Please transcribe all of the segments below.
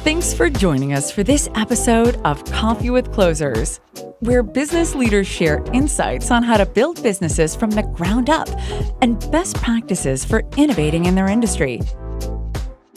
Thanks for joining us for this episode of Coffee with Closers, where business leaders share insights on how to build businesses from the ground up and best practices for innovating in their industry.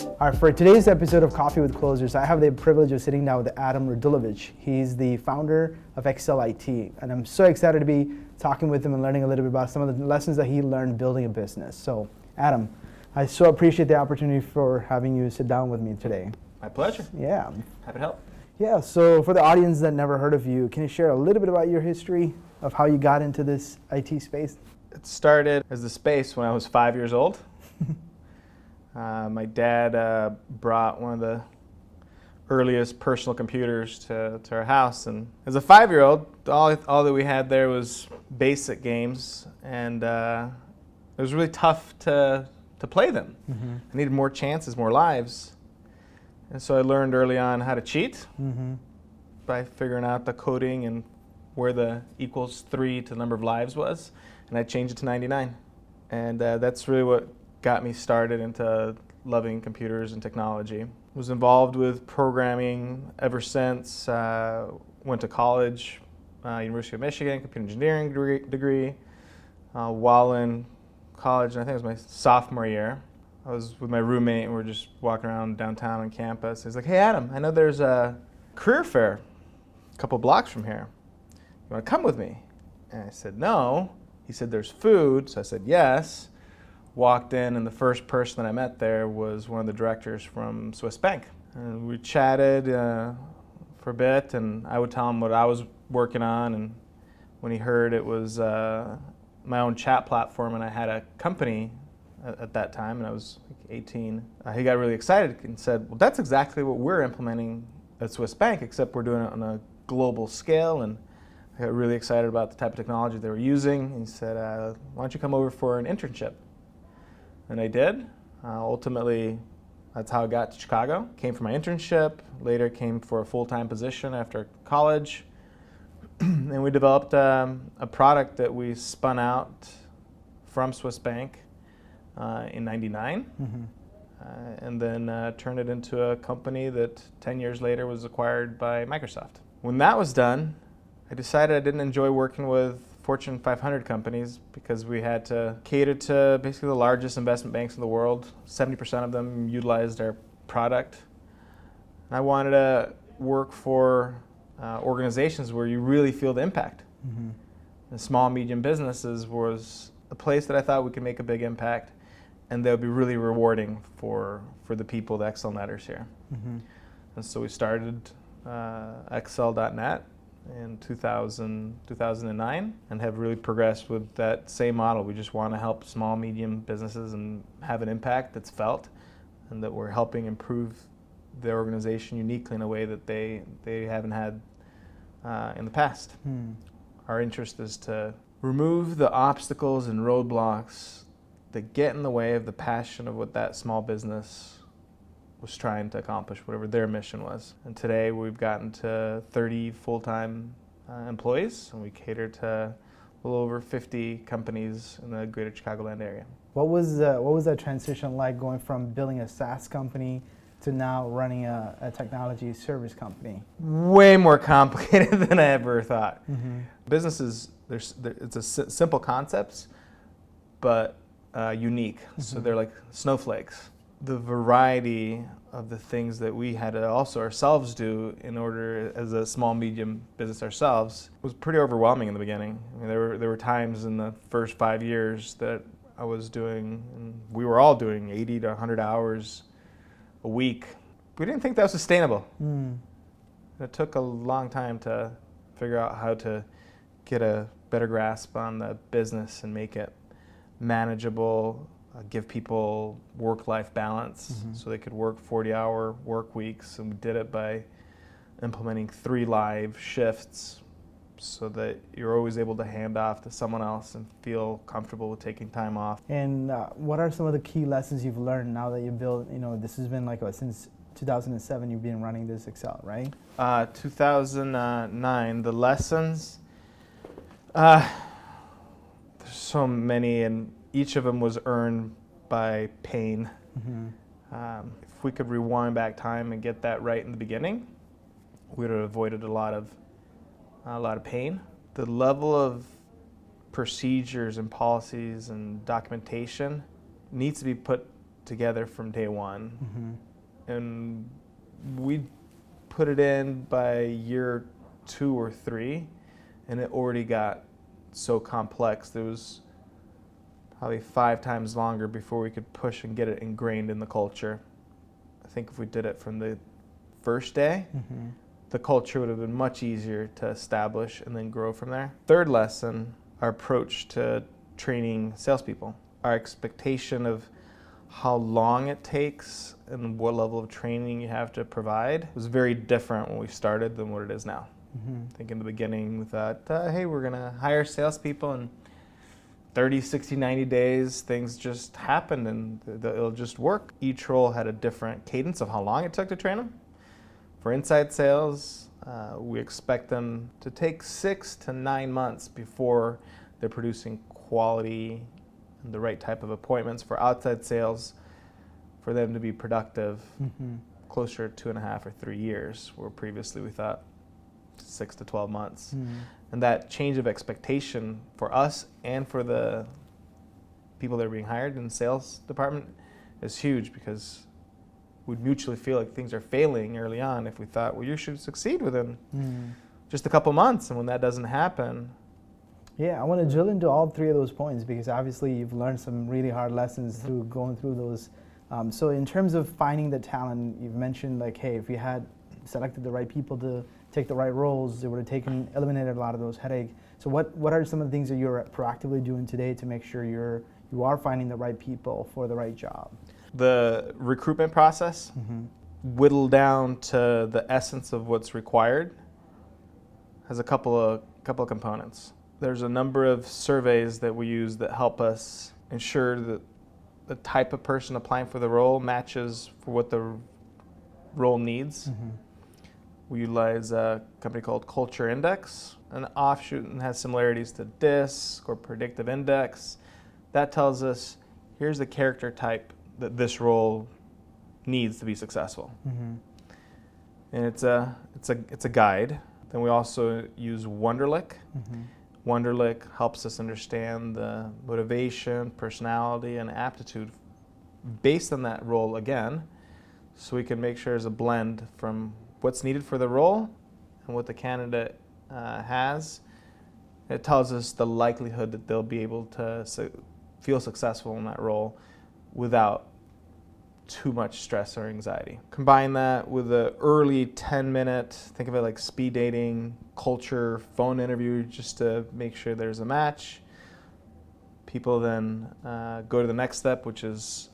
All right, for today's episode of Coffee with Closers, I have the privilege of sitting down with Adam Radulovic. He's the founder of Excel IT, and I'm so excited to be talking with him and learning a little bit about some of the lessons that he learned building a business. So, Adam, I so appreciate the opportunity for having you sit down with me today. My pleasure. Yeah. Happy to help. Yeah, so for the audience that never heard of you, can you share a little bit about your history of how you got into this IT space? It started as the space when I was 5 years old. My dad brought one of the earliest personal computers to our house, and as a 5-year-old, all that we had there was basic games, and it was really tough to play them. Mm-hmm. I needed more chances, more lives. And so I learned early on how to cheat by figuring out the coding and where the equals 3 to the number of lives was, and I changed it to 99. And that's really what got me started into loving computers and technology. Was involved with programming ever since. Went to college, University of Michigan, computer engineering degree. While in college, and I think it was my sophomore year, I was with my roommate and we were just walking around downtown on campus. He's like, "Hey Adam, I know there's a career fair a couple blocks from here. You want to come with me?" And I said, "No." He said, "There's food." So I said, "Yes." Walked in, and the first person that I met there was one of the directors from Swiss Bank. And we chatted for a bit, and I would tell him what I was working on. And when he heard it was my own chat platform and I had a company at that time, and I was like 18, he got really excited and said, "Well, that's exactly what we're implementing at Swiss Bank, except we're doing it on a global scale." And I got really excited about the type of technology they were using. And he said, "Why don't you come over for an internship?" And I did. Ultimately, that's how I got to Chicago. Came for my internship, later came for a full-time position after college. And we developed a product that we spun out from Swiss Bank in '99, and then turned it into a company that 10 years later was acquired by Microsoft. When that was done, I decided I didn't enjoy working with Fortune 500 companies because we had to cater to basically the largest investment banks in the world. 70% of them utilized our product. And I wanted to work for organizations where you really feel the impact. And small, medium businesses was a place that I thought we could make a big impact, and that would be really rewarding for the people, the Excel netters here. And so we started Excel.net in 2009 and have really progressed with that same model. We just want to help small, medium businesses and have an impact that's felt, and that we're helping improve their organization uniquely in a way that they haven't had in the past. Our interest is to remove the obstacles and roadblocks that get in the way of the passion of what that small business was trying to accomplish, whatever their mission was. And today we've gotten to 30 full-time employees, and we cater to a little over 50 companies in the greater Chicagoland area. What was that transition like, going from building a SaaS company to now running a technology service company? Way more complicated than I ever thought. Businesses, it's a simple concepts, but unique. So they're like snowflakes. The variety of the things that we had to also ourselves do in order, as a small, medium business ourselves, was pretty overwhelming in the beginning. I mean, there were times in the first 5 years that I was doing, and we were all doing 80 to 100 hours a week. We didn't think that was sustainable. It took a long time to figure out how to get a better grasp on the business and make it manageable, give people work-life balance so they could work 40-hour work weeks. And we did it by implementing 3 live shifts so that you're always able to hand off to someone else and feel comfortable with taking time off. And what are some of the key lessons you've learned now that you built, this has been like since 2007 you've been running this Excel, right? 2009, the lessons, there's so many, and each of them was earned by pain. If we could rewind back time and get that right in the beginning, we would have avoided a lot of pain. The level of procedures and policies and documentation needs to be put together from day one. And we put it in by year 2 or 3, and it already got so complex. There was probably 5 times longer before we could push and get it ingrained in the culture. I think if we did it from the first day, the culture would have been much easier to establish and then grow from there. Third lesson, our approach to training salespeople. Our expectation of how long it takes and what level of training you have to provide was very different when we started than what it is now. I think in the beginning we thought, hey, we're gonna hire salespeople and 30, 60, 90 days, things just happened and it'll just work. Each role had a different cadence of how long it took to train them. For inside sales, we expect them to take 6 to 9 months before they're producing quality and the right type of appointments. For outside sales, for them to be productive, closer to 2.5 or 3 years, where previously we thought 6 to 12 months. And that change of expectation for us and for the people that are being hired in the sales department is huge, because we'd mutually feel like things are failing early on if we thought, well, you should succeed within just a couple months. And when that doesn't happen. Yeah, I want to drill into all 3 of those points, because obviously you've learned some really hard lessons through going through those. So in terms of finding the talent, you've mentioned like, hey, if we had selected the right people to take the right roles, it would have eliminated a lot of those headaches. So what are some of the things that you're proactively doing today to make sure you are finding the right people for the right job? The recruitment process, whittled down to the essence of what's required, has a couple of components. There's a number of surveys that we use that help us ensure that the type of person applying for the role matches for what the role needs. We utilize a company called Culture Index, an offshoot, and has similarities to DISC or Predictive Index. That tells us, here's the character type that this role needs to be successful. And it's a guide. Then we also use Wonderlic. Wonderlic helps us understand the motivation, personality, and aptitude based on that role again, so we can make sure there's a blend from what's needed for the role and what the candidate has. It tells us the likelihood that they'll be able to feel successful in that role without too much stress or anxiety. Combine that with an early 10-minute, think of it like speed dating, culture, phone interview, just to make sure there's a match. People then go to the next step, which is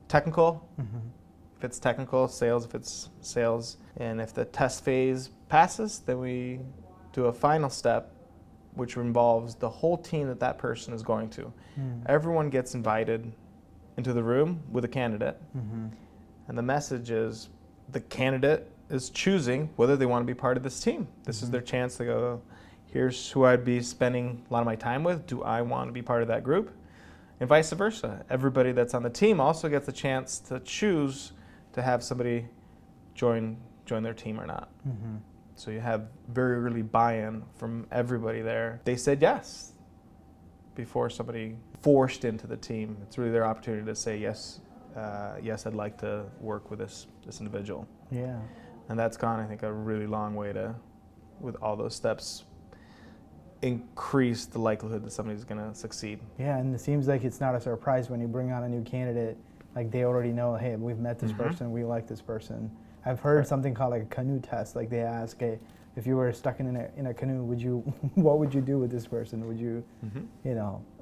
technical. If it's technical, sales, if it's sales. And if the test phase passes, then we do a final step, which involves the whole team that person is going to. Everyone gets invited into the room with a candidate. And the message is the candidate is choosing whether they want to be part of this team. This is their chance to go, here's who I'd be spending a lot of my time with. Do I want to be part of that group? And vice versa. Everybody that's on the team also gets a chance to choose to have somebody join their team or not. So you have very early buy-in from everybody there. They said yes before somebody forced into the team. It's really their opportunity to say yes, yes, I'd like to work with this individual. Yeah. And that's gone, I think, a really long way to, with all those steps, increase the likelihood that somebody's going to succeed. Yeah, and it seems like it's not a surprise when you bring on a new candidate. Like they already know, hey, we've met this person, we like this person. I've heard something called like a canoe test. Like they ask, hey, if you were stuck in a canoe, what would you do with this person? Would you,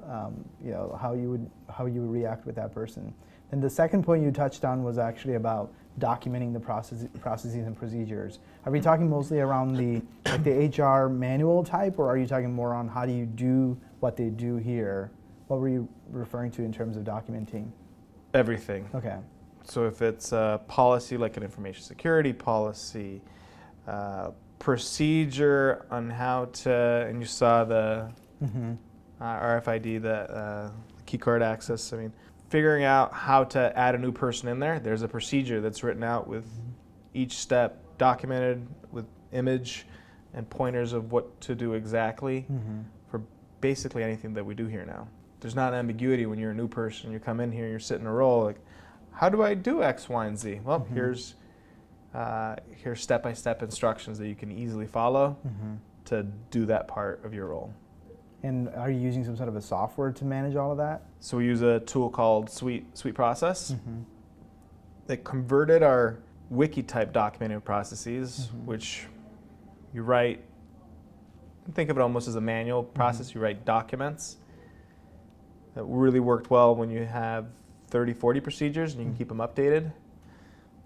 how you would react with that person? And the second point you touched on was actually about documenting the processes and procedures. Are we talking mostly around the HR manual type, or are you talking more on how do you do what they do here? What were you referring to in terms of documenting? Everything. Okay. So if it's a policy like an information security policy, procedure on how to, and you saw the RFID, the key card access. I mean, figuring out how to add a new person in there. There's a procedure that's written out with each step documented with image and pointers of what to do exactly for basically anything that we do here now. There's not an ambiguity when you're a new person. You come in here, you're sitting in a role, like, how do I do X, Y, and Z? Well, here's step-by-step instructions that you can easily follow to do that part of your role. And are you using some sort of a software to manage all of that? So we use a tool called Suite Process that converted our wiki-type documenting processes, which you write, think of it almost as a manual process. You write documents that really worked well when you have 30, 40 procedures and you can keep them updated.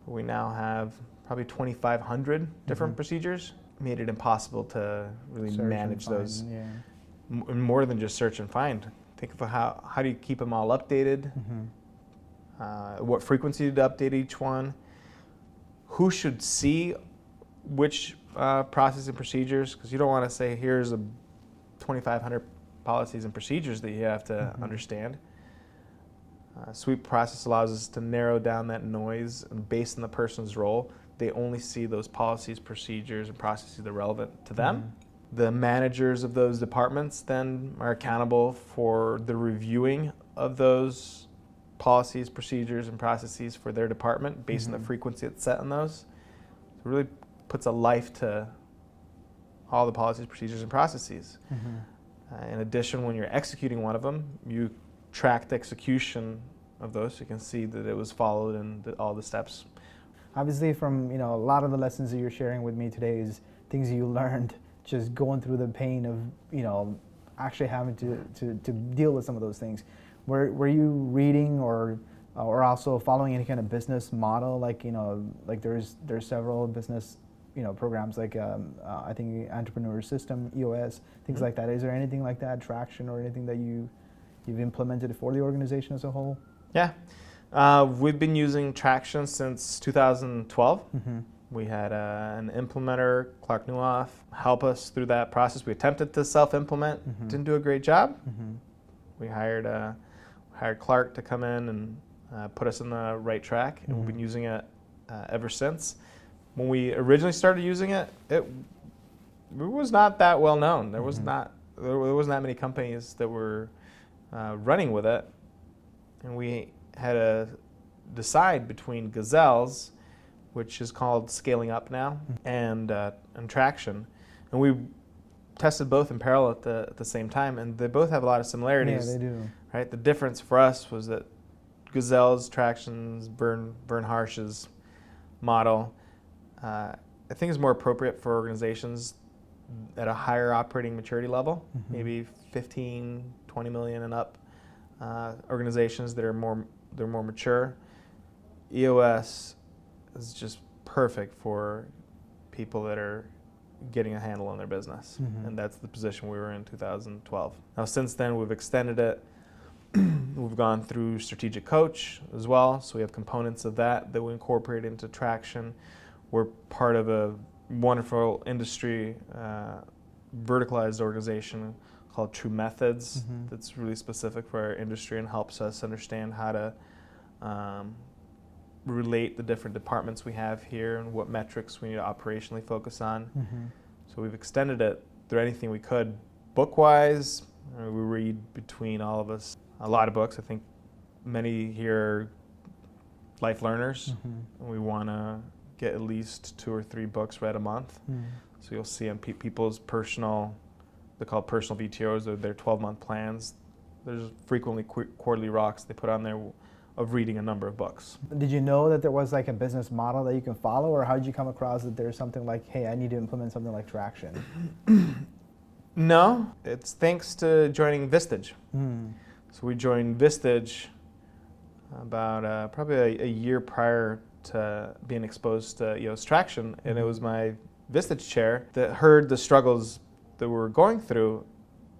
But we now have probably 2,500 different procedures. Made it impossible to really manage those. More than just search and find. Think of how do you keep them all updated? What frequency to update each one? Who should see which processes and procedures? Because you don't want to say, here's 2,500 policies and procedures that you have to understand. Suite Process allows us to narrow down that noise, and based on the person's role, they only see those policies, procedures, and processes that are relevant to them. The managers of those departments then are accountable for the reviewing of those policies, procedures, and processes for their department based on the frequency that's set on those. So it really puts a life to all the policies, procedures, and processes. In addition, when you're executing one of them, you track the execution of those so you can see that it was followed and all the steps. Obviously, from a lot of the lessons that you're sharing with me today is things you learned just going through the pain of actually having to deal with some of those things. Were you reading or also following any kind of business model? Like there's several business programs like I think Entrepreneur System, EOS, things like that. Is there anything like that, Traction, or anything that you've implemented for the organization as a whole? Yeah, we've been using Traction since 2012. We had an implementer, Clark Newhoff, help us through that process. We attempted to self-implement, didn't do a great job. We hired Clark to come in and put us on the right track, and we've been using it ever since. When we originally started using it, it was not that well known. There wasn't that many companies that were running with it, and we had to decide between Gazelles, which is called Scaling Up now, and Traction, and we tested both in parallel at the same time, and they both have a lot of similarities. Yeah, they do. Right. The difference for us was that Gazelles, Traction's, Bernharsch's model, I think is more appropriate for organizations at a higher operating maturity level, maybe 15, 20 million and up, organizations that are more mature. EOS is just perfect for people that are getting a handle on their business, and that's the position we were in 2012. Now, since then, we've extended it. We've gone through Strategic Coach as well, so we have components of that we incorporate into Traction. We're part of a wonderful industry verticalized organization called True Methods that's really specific for our industry and helps us understand how to relate the different departments we have here and what metrics we need to operationally focus on. So we've extended it through anything we could. Book-wise, we read between all of us a lot of books. I think many here are life learners. And we want to get at least 2 or 3 books read a month. So you'll see on people's personal, they're called personal VTOs, or their 12-month plans. There's frequently quarterly rocks they put on there of reading a number of books. Did you know that there was like a business model that you can follow, or how did you come across that there's something like, hey, I need to implement something like Traction? No, it's thanks to joining Vistage. So we joined Vistage about probably a year prior to being exposed to EOS Traction, and it was my Vistage chair that heard the struggles that we were going through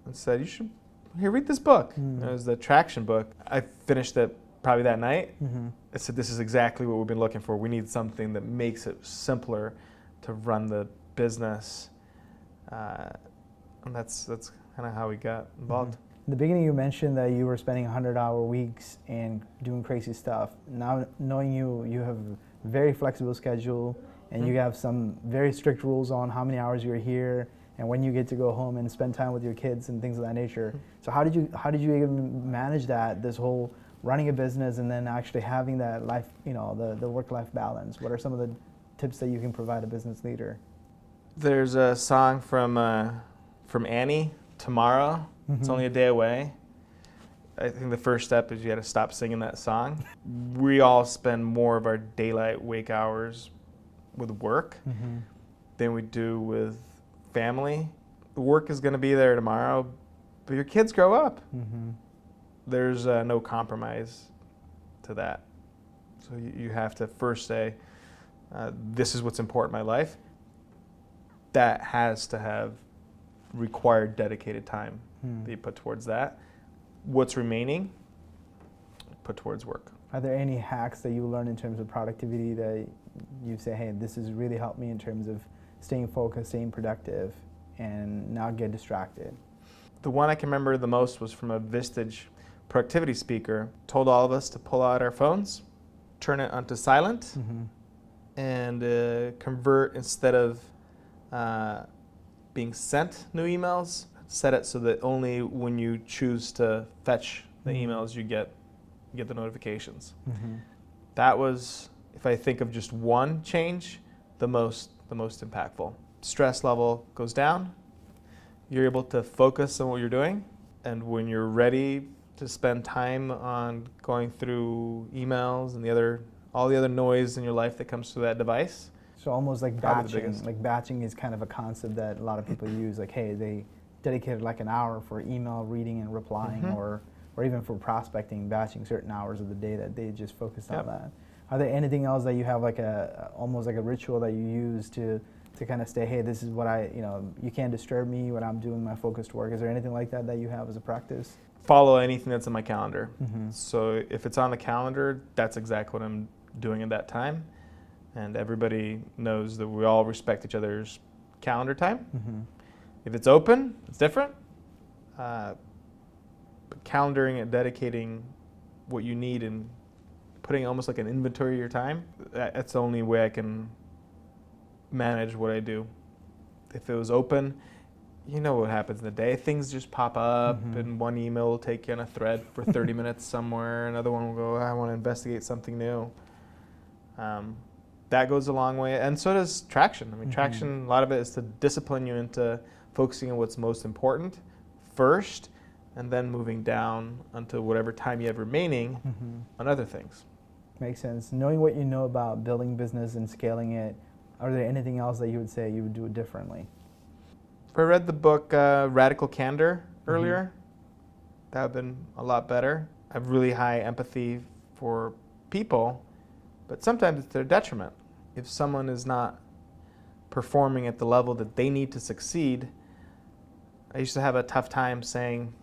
and said, you should read this book. It was the Traction book. I finished it probably that night. I said, this is exactly what we've been looking for. We need something that makes it simpler to run the business. And that's kind of how we got involved. In the beginning, you mentioned that you were spending 100-hour weeks and doing crazy stuff. Now, knowing you have a very flexible schedule, and you have some very strict rules on how many hours you're here and when you get to go home and spend time with your kids and things of that nature. So how did you even manage that, this whole running a business and then actually having that life, the work-life balance? What are some of the tips that you can provide a business leader? There's a song from Annie, Tomorrow. It's only a day away. I think the first step is you got to stop singing that song. We all spend more of our daylight wake hours with work than we do with family. The work is going to be there tomorrow, but your kids grow up. There's no compromise to that. So you have to first say, this is what's important in my life. That has to have required dedicated time that you put towards that. What's remaining, put towards work. Are there any hacks that you learn in terms of productivity that you say, hey, this has really helped me in terms of staying focused, staying productive, and not get distracted? The one I can remember the most was from a Vistage productivity speaker. Told all of us to pull out our phones, turn it onto silent, and convert, instead of being sent new emails, set it so that only when you choose to fetch the emails you get the notifications. That was, if I think of just one change, the most impactful. Stress level goes down. You're able to focus on what you're doing, and when you're ready to spend time on going through emails and all the other noise in your life that comes through that device. So almost like batching. Like batching is kind of a concept that a lot of people use. Like, hey, they dedicated like an hour for email reading and replying, or even for prospecting, batching certain hours of the day that they just focus on that. Are there anything else that you have, like almost like a ritual that you use to kind of say, hey, this is what you can't disturb me when I'm doing my focused work? Is there anything like that you have as a practice? Follow anything that's on my calendar. So if it's on the calendar, that's exactly what I'm doing at that time. And everybody knows that we all respect each other's calendar time. If it's open, it's different. But calendaring and dedicating what you need and putting almost like an inventory of your time, that's the only way I can manage what I do. If it was open, you know what happens in the day. Things just pop up, and one email will take you on a thread for 30 minutes somewhere. Another one will go, I want to investigate something new. That goes a long way, and so does traction. I mean, traction, a lot of it is to discipline you into focusing on what's most important first, and then moving down onto whatever time you have remaining on other things. Makes sense. Knowing what you know about building business and scaling it, are there anything else that you would say you would do differently? If I read the book Radical Candor earlier, that would have been a lot better. I have really high empathy for people, but sometimes it's their detriment. If someone is not performing at the level that they need to succeed, I used to have a tough time saying,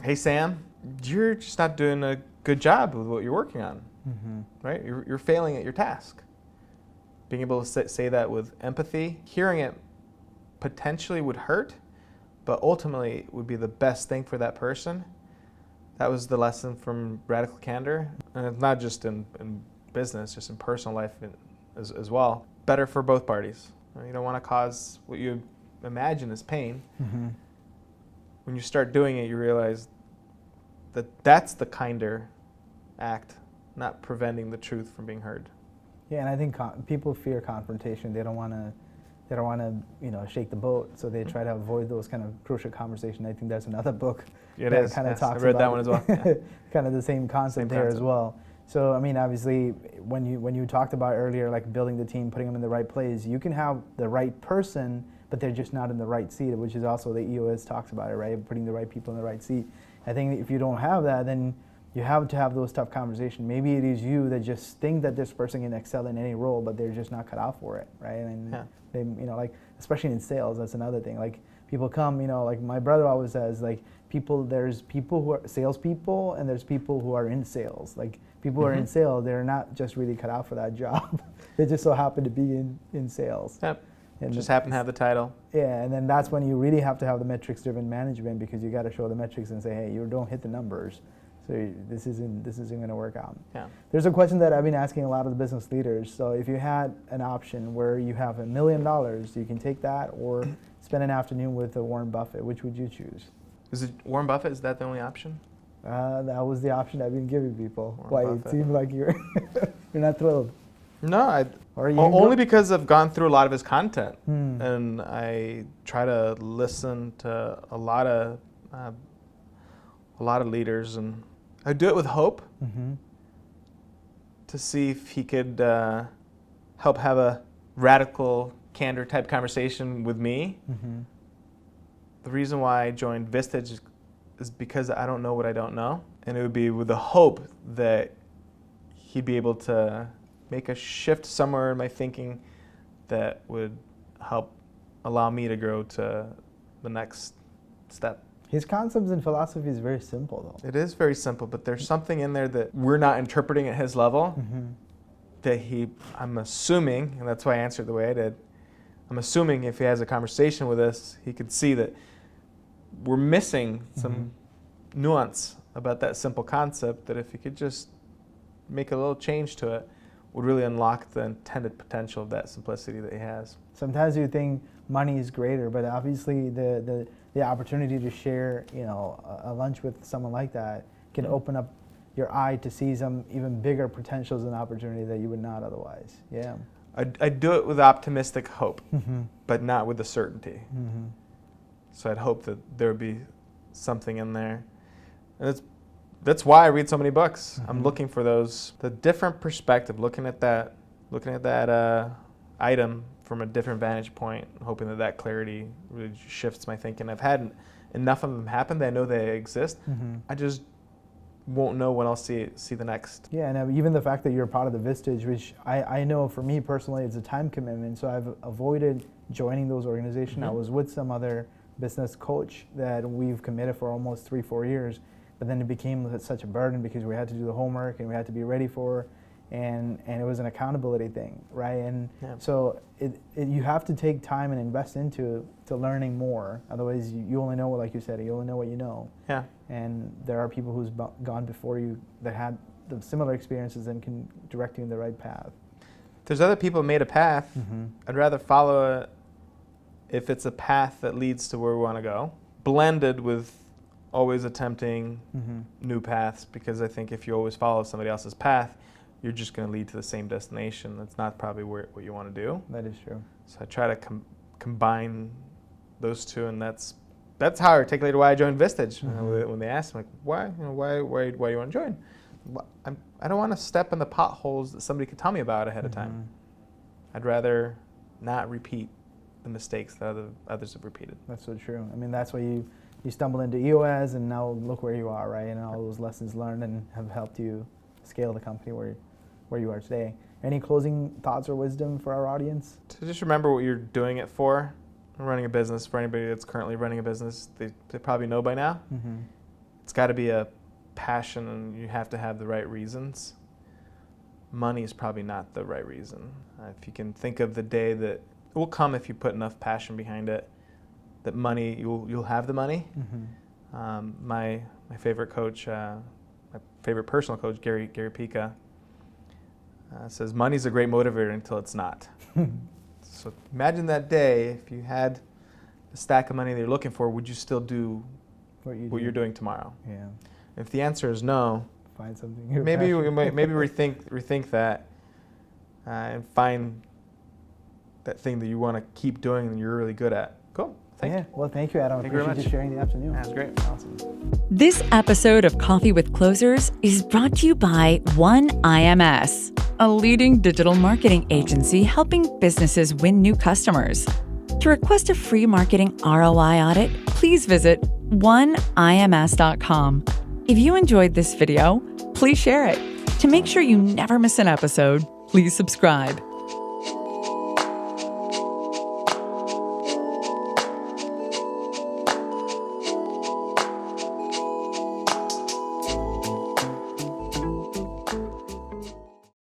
hey, Sam, you're just not doing a good job with what you're working on, right? You're failing at your task. Being able to say that with empathy, hearing it potentially would hurt, but ultimately it would be the best thing for that person. That was the lesson from Radical Candor. And it's not just in business, just in personal life as well. Better for both parties. You don't want to cause what you imagine as pain. When you start doing it, you realize that that's the kinder act, not preventing the truth from being heard. Yeah, and I think people fear confrontation. They don't want to, shake the boat, so they try to avoid those kind of crucial conversations. I think there's another book that kind of talks I read about that one as well. kind of the same concept there as well. So, I mean, obviously, when you talked about earlier, like building the team, putting them in the right place, you can have the right person, but they're just not in the right seat, which is also the EOS talks about it, right? Putting the right people in the right seat. I think if you don't have that, then you have to have those tough conversations. Maybe it is you that just think that this person can excel in any role, but they're just not cut out for it, right? And they, like, especially in sales, that's another thing. Like, people come, like my brother always says, like, there's people who are salespeople and there's people who are in sales. Like, people who are in sales, they're not just really cut out for that job. They just so happen to be in sales. And just happen to have the title. Yeah, and then that's when you really have to have the metrics-driven management, because you got to show the metrics and say, hey, you don't hit the numbers, so this isn't going to work out. Yeah. There's a question that I've been asking a lot of the business leaders. So if you had an option where you have $1 million, you can take that or spend an afternoon with Warren Buffett. Which would you choose? Is it Warren Buffett? Is that the only option? That was the option I've been giving people. Warren Why Buffett. it seemed like you're not thrilled. No, Or you only because I've gone through a lot of his content, Hmm. and I try to listen to a lot of leaders, and I do it with hope to see if he could help have a radical candor type conversation with me. The reason why I joined Vistage is because I don't know what I don't know, and it would be with the hope that he'd be able to make a shift somewhere in my thinking that would help allow me to grow to the next step. His concepts and philosophy is very simple, though. It is very simple, but there's something in there that we're not interpreting at his level that I'm assuming, and that's why I answered the way I did, I'm assuming if he has a conversation with us, he could see that we're missing some nuance about that simple concept, that if he could just make a little change to it, would really unlock the intended potential of that simplicity that he has. Sometimes you think money is greater, but obviously the opportunity to share, a lunch with someone like that can open up your eye to see some even bigger potentials and opportunity that you would not otherwise. Yeah. I do it with optimistic hope, but not with the certainty. So I'd hope that there would be something in there. And that's why I read so many books. I'm looking for the different perspective, looking at that item from a different vantage point, hoping that clarity really shifts my thinking. I've had enough of them happen that I know they exist. I just won't know when I'll see the next. Yeah, and even the fact that you're part of the Vistage, which I know for me personally, it's a time commitment, so I've avoided joining those organizations. I was with some other business coach that we've committed for almost 3-4 years, but then it became such a burden because we had to do the homework and we had to be ready for, and it was an accountability thing, right? And so you have to take time and invest into learning more. Otherwise, you only know what, like you said, you only know what you know. Yeah. And there are people who's gone before you that had the similar experiences and can direct you in the right path. There's other people who made a path. I'd rather follow it if it's a path that leads to where we want to go, blended with always attempting new paths, because I think if you always follow somebody else's path, you're just going to lead to the same destination. That's not probably what you want to do. That is true. So I try to combine those two, and that's how I articulated why I joined Vistage. When they asked me, like, why do you want to join? I don't want to step in the potholes that somebody could tell me about ahead of time. I'd rather not repeat the mistakes that others have repeated. That's so true. I mean, that's why you stumbled into EOS, and now look where you are, right? And all those lessons learned and have helped you scale the company where you are today. Any closing thoughts or wisdom for our audience? To just remember what you're doing it for. Running a business, for anybody that's currently running a business, they probably know by now. It's got to be a passion, and you have to have the right reasons. Money is probably not the right reason. If you can think of the day that it will come if you put enough passion behind it, that money, you'll have the money. My favorite coach, my favorite personal coach, Gary Pica, says money's a great motivator until it's not. So imagine that day, if you had a stack of money that you're looking for, would you still do what you're doing tomorrow? Yeah. If the answer is no, find something. Maybe rethink that, and find that thing that you want to keep doing and you're really good at. Cool. Thank you. Well, thank you, Adam. Thank you very Appreciate you sharing the afternoon. That was great. Awesome. This episode of Coffee with Closers is brought to you by One IMS, a leading digital marketing agency helping businesses win new customers. To request a free marketing ROI audit, please visit oneims.com. If you enjoyed this video, please share it. To make sure you never miss an episode, please subscribe.